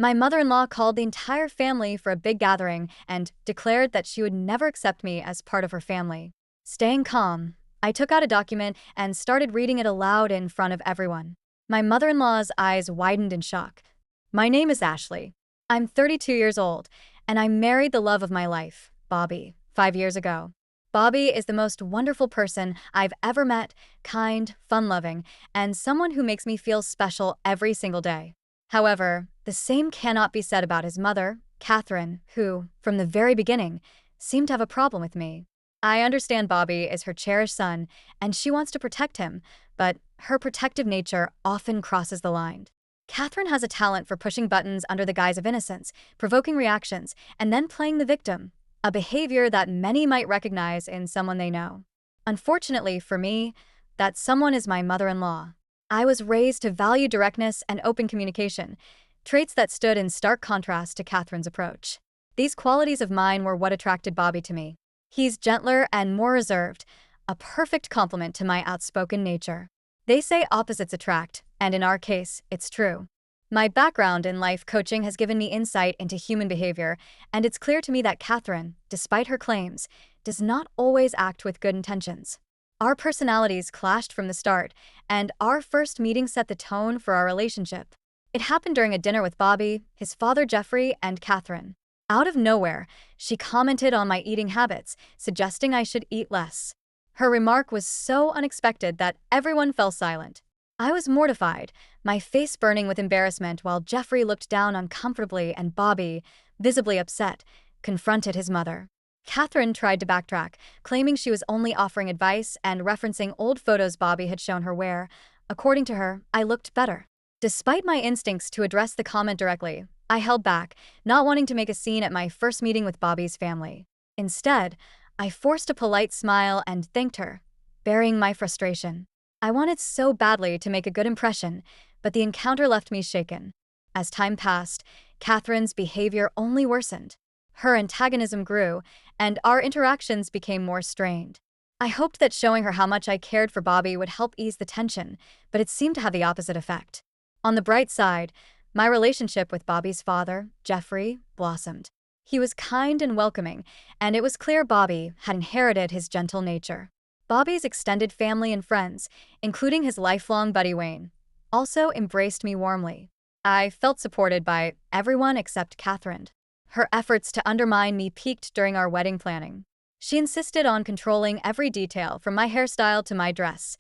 My mother-in-law called the entire family for a big gathering and declared that she would never accept me as part of her family. Staying calm, I took out a document and started reading it aloud in front of everyone. My mother-in-law's eyes widened in shock. My name is Ashley. I'm 32 years old, and I married the love of my life, Bobby, 5 years ago. Bobby is the most wonderful person I've ever met, kind, fun-loving, and someone who makes me feel special every single day. However, the same cannot be said about his mother, Catherine, who, from the very beginning, seemed to have a problem with me. I understand Bobby is her cherished son, and she wants to protect him, but her protective nature often crosses the line. Catherine has a talent for pushing buttons under the guise of innocence, provoking reactions, and then playing the victim, a behavior that many might recognize in someone they know. Unfortunately for me, that someone is my mother-in-law. I was raised to value directness and open communication, traits that stood in stark contrast to Catherine's approach. These qualities of mine were what attracted Bobby to me. He's gentler and more reserved, a perfect complement to my outspoken nature. They say opposites attract, and in our case, it's true. My background in life coaching has given me insight into human behavior, and it's clear to me that Catherine, despite her claims, does not always act with good intentions. Our personalities clashed from the start, and our first meeting set the tone for our relationship. It happened during a dinner with Bobby, his father Jeffrey, and Catherine. Out of nowhere, she commented on my eating habits, suggesting I should eat less. Her remark was so unexpected that everyone fell silent. I was mortified, my face burning with embarrassment while Jeffrey looked down uncomfortably and Bobby, visibly upset, confronted his mother. Catherine tried to backtrack, claiming she was only offering advice and referencing old photos Bobby had shown her where, according to her, I looked better. Despite my instincts to address the comment directly, I held back, not wanting to make a scene at my first meeting with Bobby's family. Instead, I forced a polite smile and thanked her, burying my frustration. I wanted so badly to make a good impression, but the encounter left me shaken. As time passed, Catherine's behavior only worsened. Her antagonism grew, and our interactions became more strained. I hoped that showing her how much I cared for Bobby would help ease the tension, but it seemed to have the opposite effect. On the bright side, my relationship with Bobby's father, Jeffrey, blossomed. He was kind and welcoming, and it was clear Bobby had inherited his gentle nature. Bobby's extended family and friends, including his lifelong buddy Wayne, also embraced me warmly. I felt supported by everyone except Catherine. Her efforts to undermine me peaked during our wedding planning. She insisted on controlling every detail from my hairstyle to my dress,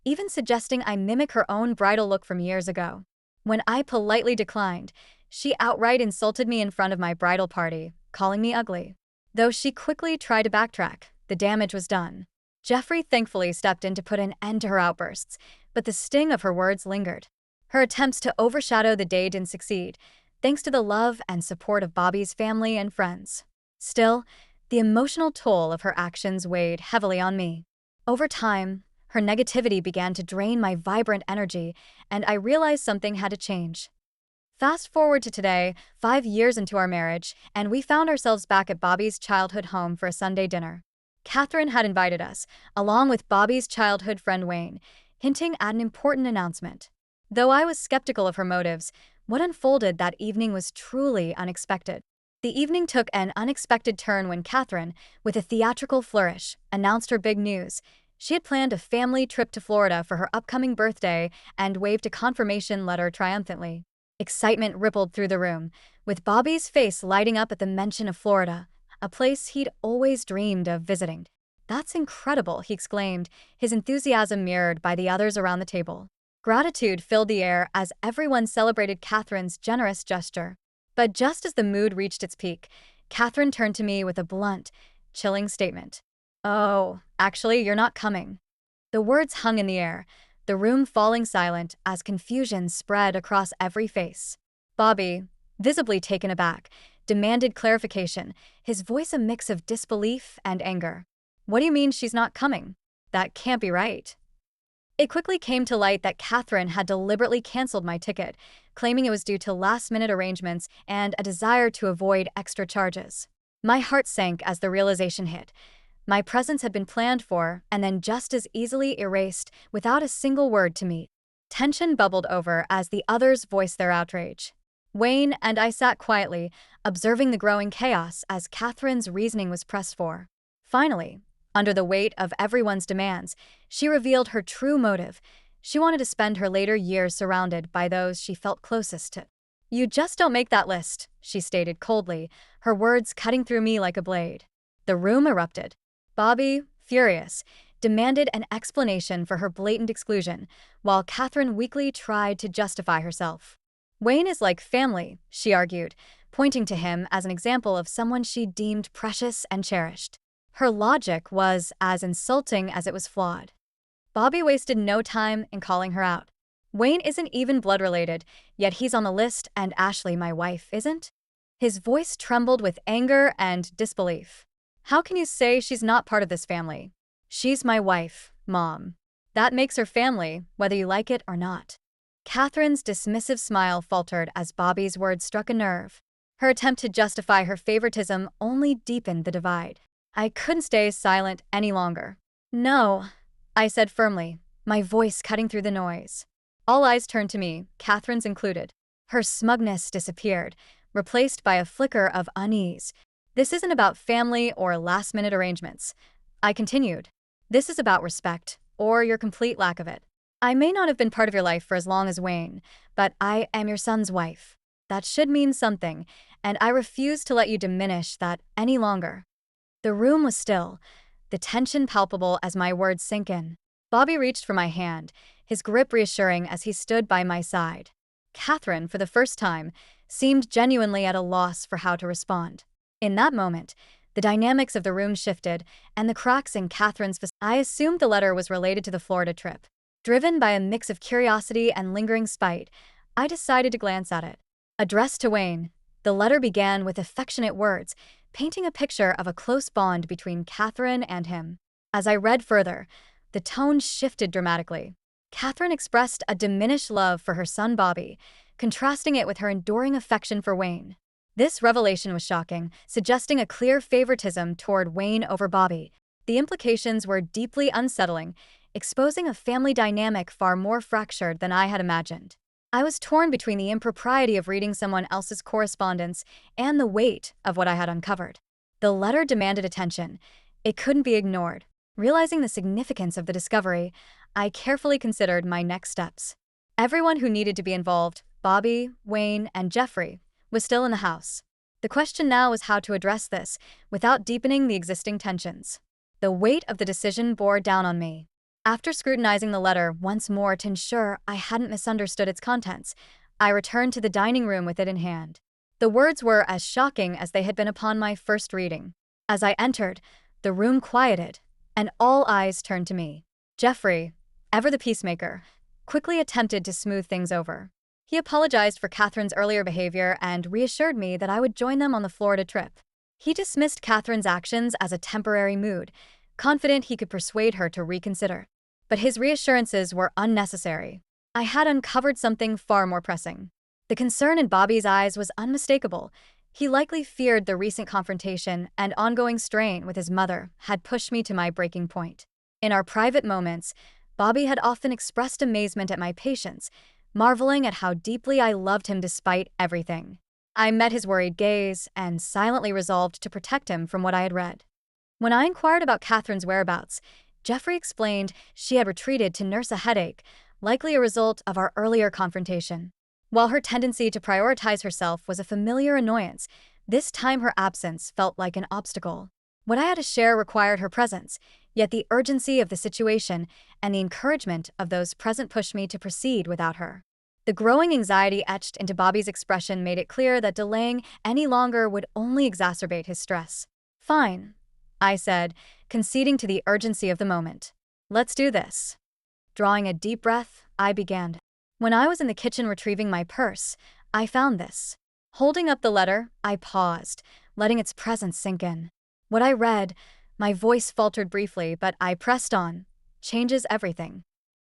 even suggesting I mimic her own bridal look from years ago. When I politely declined, she outright insulted me in front of my bridal party, calling me ugly. Though she quickly tried to backtrack, the damage was done. Jeffrey thankfully stepped in to put an end to her outbursts, but the sting of her words lingered. Her attempts to overshadow the day didn't succeed, thanks to the love and support of Bobby's family and friends. Still, the emotional toll of her actions weighed heavily on me. Over time, her negativity began to drain my vibrant energy, and I realized something had to change. Fast forward to today, 5 years into our marriage, and we found ourselves back at Bobby's childhood home for a Sunday dinner. Catherine had invited us, along with Bobby's childhood friend Wayne, hinting at an important announcement. Though I was skeptical of her motives, what unfolded that evening was truly unexpected. The evening took an unexpected turn when Catherine, with a theatrical flourish, announced her big news. She had planned a family trip to Florida for her upcoming birthday and waved a confirmation letter triumphantly. Excitement rippled through the room, with Bobby's face lighting up at the mention of Florida, a place he'd always dreamed of visiting. "That's incredible," he exclaimed, his enthusiasm mirrored by the others around the table. Gratitude filled the air as everyone celebrated Catherine's generous gesture. But just as the mood reached its peak, Catherine turned to me with a blunt, chilling statement. "Oh, actually, you're not coming." The words hung in the air, the room falling silent as confusion spread across every face. Bobby, visibly taken aback, demanded clarification, his voice a mix of disbelief and anger. "What do you mean she's not coming? That can't be right." It quickly came to light that Catherine had deliberately canceled my ticket, claiming it was due to last-minute arrangements and a desire to avoid extra charges. My heart sank as the realization hit. My presence had been planned for and then just as easily erased without a single word to meet. Tension bubbled over as the others voiced their outrage. Wayne and I sat quietly, observing the growing chaos as Catherine's reasoning was pressed for. Finally, under the weight of everyone's demands, she revealed her true motive. She wanted to spend her later years surrounded by those she felt closest to. "You just don't make that list," she stated coldly, her words cutting through me like a blade. The room erupted. Bobby, furious, demanded an explanation for her blatant exclusion, while Catherine weakly tried to justify herself. "Wayne is like family," she argued, pointing to him as an example of someone she deemed precious and cherished. Her logic was as insulting as it was flawed. Bobby wasted no time in calling her out. "Wayne isn't even blood-related, yet he's on the list, and Ashley, my wife, isn't?" His voice trembled with anger and disbelief. "How can you say she's not part of this family? She's my wife, Mom. That makes her family, whether you like it or not." Catherine's dismissive smile faltered as Bobby's words struck a nerve. Her attempt to justify her favoritism only deepened the divide. I couldn't stay silent any longer. "No," I said firmly, my voice cutting through the noise. All eyes turned to me, Catherine's included. Her smugness disappeared, replaced by a flicker of unease. "This isn't about family or last-minute arrangements," I continued. "This is about respect, or your complete lack of it. I may not have been part of your life for as long as Wayne, but I am your son's wife. That should mean something, and I refuse to let you diminish that any longer." The room was still, the tension palpable as my words sank in. Bobby reached for my hand, his grip reassuring as he stood by my side. Catherine, for the first time, seemed genuinely at a loss for how to respond. In that moment, the dynamics of the room shifted, and the cracks in Catherine's facade. I assumed the letter was related to the Florida trip. Driven by a mix of curiosity and lingering spite, I decided to glance at it. Addressed to Wayne, the letter began with affectionate words, painting a picture of a close bond between Catherine and him. As I read further, the tone shifted dramatically. Catherine expressed a diminished love for her son Bobby, contrasting it with her enduring affection for Wayne. This revelation was shocking, suggesting a clear favoritism toward Wayne over Bobby. The implications were deeply unsettling, exposing a family dynamic far more fractured than I had imagined. I was torn between the impropriety of reading someone else's correspondence and the weight of what I had uncovered. The letter demanded attention. It couldn't be ignored. Realizing the significance of the discovery, I carefully considered my next steps. Everyone who needed to be involved, Bobby, Wayne, and Jeffrey, was still in the house. The question now was how to address this without deepening the existing tensions. The weight of the decision bore down on me. After scrutinizing the letter once more to ensure I hadn't misunderstood its contents, I returned to the dining room with it in hand. The words were as shocking as they had been upon my first reading. As I entered, the room quieted, and all eyes turned to me. Jeffrey, ever the peacemaker, quickly attempted to smooth things over. He apologized for Catherine's earlier behavior and reassured me that I would join them on the Florida trip. He dismissed Catherine's actions as a temporary mood, confident he could persuade her to reconsider. But his reassurances were unnecessary. I had uncovered something far more pressing. The concern in Bobby's eyes was unmistakable. He likely feared the recent confrontation and ongoing strain with his mother had pushed me to my breaking point. In our private moments, Bobby had often expressed amazement at my patience, marveling at how deeply I loved him despite everything. I met his worried gaze and silently resolved to protect him from what I had read. When I inquired about Catherine's whereabouts, Jeffrey explained she had retreated to nurse a headache, likely a result of our earlier confrontation. While her tendency to prioritize herself was a familiar annoyance, this time her absence felt like an obstacle. What I had to share required her presence, yet the urgency of the situation and the encouragement of those present pushed me to proceed without her. The growing anxiety etched into Bobby's expression made it clear that delaying any longer would only exacerbate his stress. "Fine," I said, conceding to the urgency of the moment. "Let's do this." Drawing a deep breath, I began. When I was in the kitchen retrieving my purse, I found this. Holding up the letter, I paused, letting its presence sink in. What I read, my voice faltered briefly, but I pressed on. Changes everything.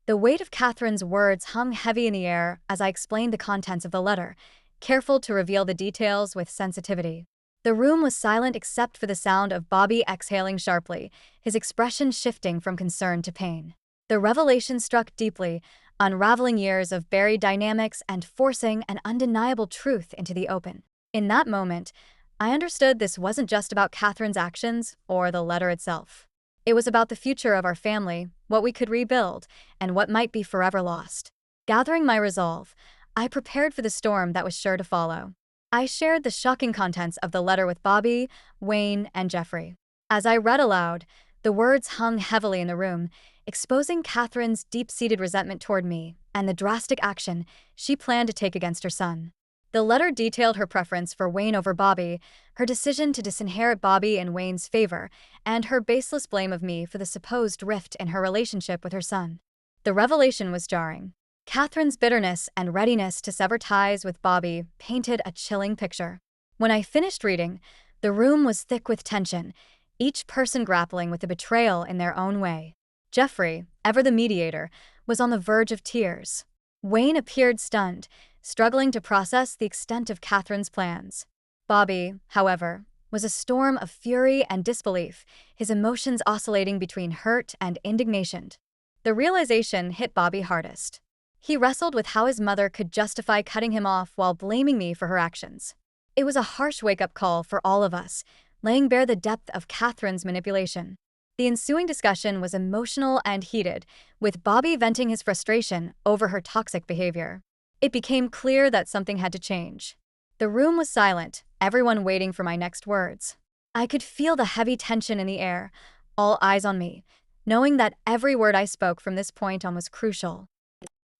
The weight of Catherine's words hung heavy in the air as I explained the contents of the letter, careful to reveal the details with sensitivity. The room was silent except for the sound of Bobby exhaling sharply, his expression shifting from concern to pain. The revelation struck deeply, unraveling years of buried dynamics and forcing an undeniable truth into the open. In that moment, I understood this wasn't just about Catherine's actions or the letter itself. It was about the future of our family, what we could rebuild, and what might be forever lost. Gathering my resolve, I prepared for the storm that was sure to follow. I shared the shocking contents of the letter with Bobby, Wayne, and Jeffrey. As I read aloud, the words hung heavily in the room, exposing Catherine's deep-seated resentment toward me and the drastic action she planned to take against her son. The letter detailed her preference for Wayne over Bobby, her decision to disinherit Bobby in Wayne's favor, and her baseless blame of me for the supposed rift in her relationship with her son. The revelation was jarring. Catherine's bitterness and readiness to sever ties with Bobby painted a chilling picture. When I finished reading, the room was thick with tension, each person grappling with the betrayal in their own way. Jeffrey, ever the mediator, was on the verge of tears. Wayne appeared stunned, struggling to process the extent of Catherine's plans. Bobby, however, was a storm of fury and disbelief, his emotions oscillating between hurt and indignation. The realization hit Bobby hardest. He wrestled with how his mother could justify cutting him off while blaming me for her actions. It was a harsh wake-up call for all of us, laying bare the depth of Catherine's manipulation. The ensuing discussion was emotional and heated, with Bobby venting his frustration over her toxic behavior. It became clear that something had to change. The room was silent, everyone waiting for my next words. I could feel the heavy tension in the air, all eyes on me, knowing that every word I spoke from this point on was crucial.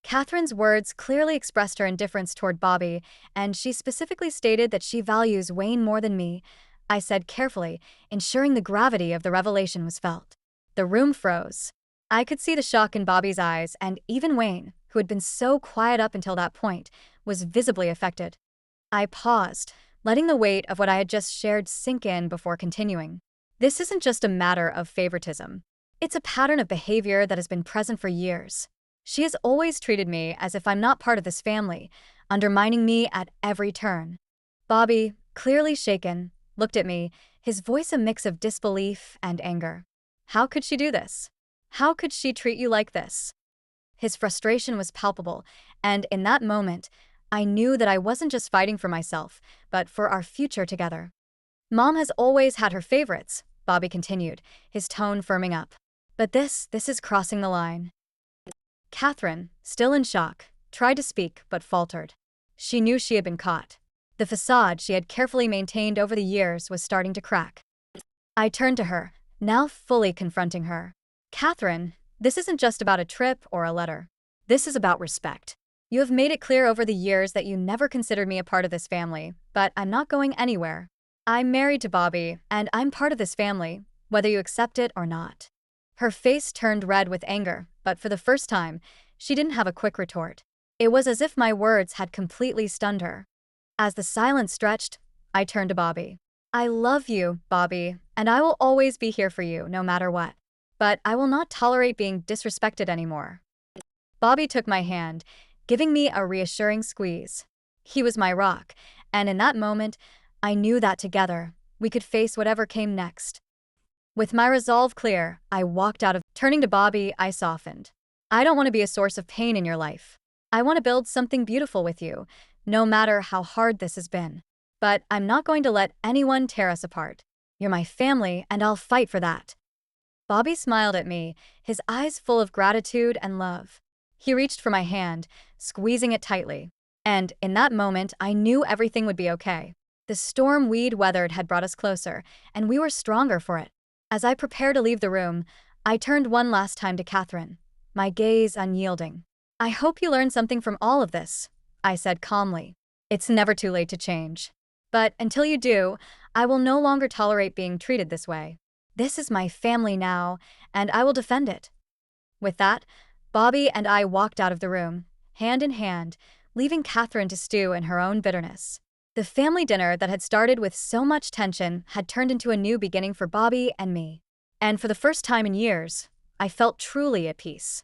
Catherine's words clearly expressed her indifference toward Bobby, and she specifically stated that she values Wayne more than me, I said carefully, ensuring the gravity of the revelation was felt. The room froze. I could see the shock in Bobby's eyes, and even Wayne, who had been so quiet up until that point, was visibly affected. I paused, letting the weight of what I had just shared sink in before continuing. This isn't just a matter of favoritism. It's a pattern of behavior that has been present for years. She has always treated me as if I'm not part of this family, undermining me at every turn. Bobby, clearly shaken, looked at me, his voice a mix of disbelief and anger. How could she do this? How could she treat you like this? His frustration was palpable, and in that moment, I knew that I wasn't just fighting for myself, but for our future together. Mom has always had her favorites, Bobby continued, his tone firming up. But this is crossing the line. Catherine, still in shock, tried to speak but faltered. She knew she had been caught. The facade she had carefully maintained over the years was starting to crack. I turned to her, now fully confronting her. Catherine, this isn't just about a trip or a letter. This is about respect. You have made it clear over the years that you never considered me a part of this family, but I'm not going anywhere. I'm married to Bobby, and I'm part of this family, whether you accept it or not. Her face turned red with anger, but for the first time, she didn't have a quick retort. It was as if my words had completely stunned her. As the silence stretched, I turned to Bobby. I love you, Bobby, and I will always be here for you, no matter what. But I will not tolerate being disrespected anymore. Bobby took my hand, giving me a reassuring squeeze. He was my rock, and in that moment, I knew that together, we could face whatever came next. With my resolve clear, I walked out of. Turning to Bobby, I softened. I don't want to be a source of pain in your life. I want to build something beautiful with you, no matter how hard this has been. But I'm not going to let anyone tear us apart. You're my family, and I'll fight for that. Bobby smiled at me, his eyes full of gratitude and love. He reached for my hand, squeezing it tightly. And in that moment, I knew everything would be okay. The storm we'd weathered had brought us closer, and we were stronger for it. As I prepared to leave the room, I turned one last time to Catherine, my gaze unyielding. I hope you learned something from all of this, I said calmly. It's never too late to change. But until you do, I will no longer tolerate being treated this way. This is my family now, and I will defend it. With that, Bobby and I walked out of the room, hand in hand, leaving Catherine to stew in her own bitterness. The family dinner that had started with so much tension had turned into a new beginning for Bobby and me. And for the first time in years, I felt truly at peace.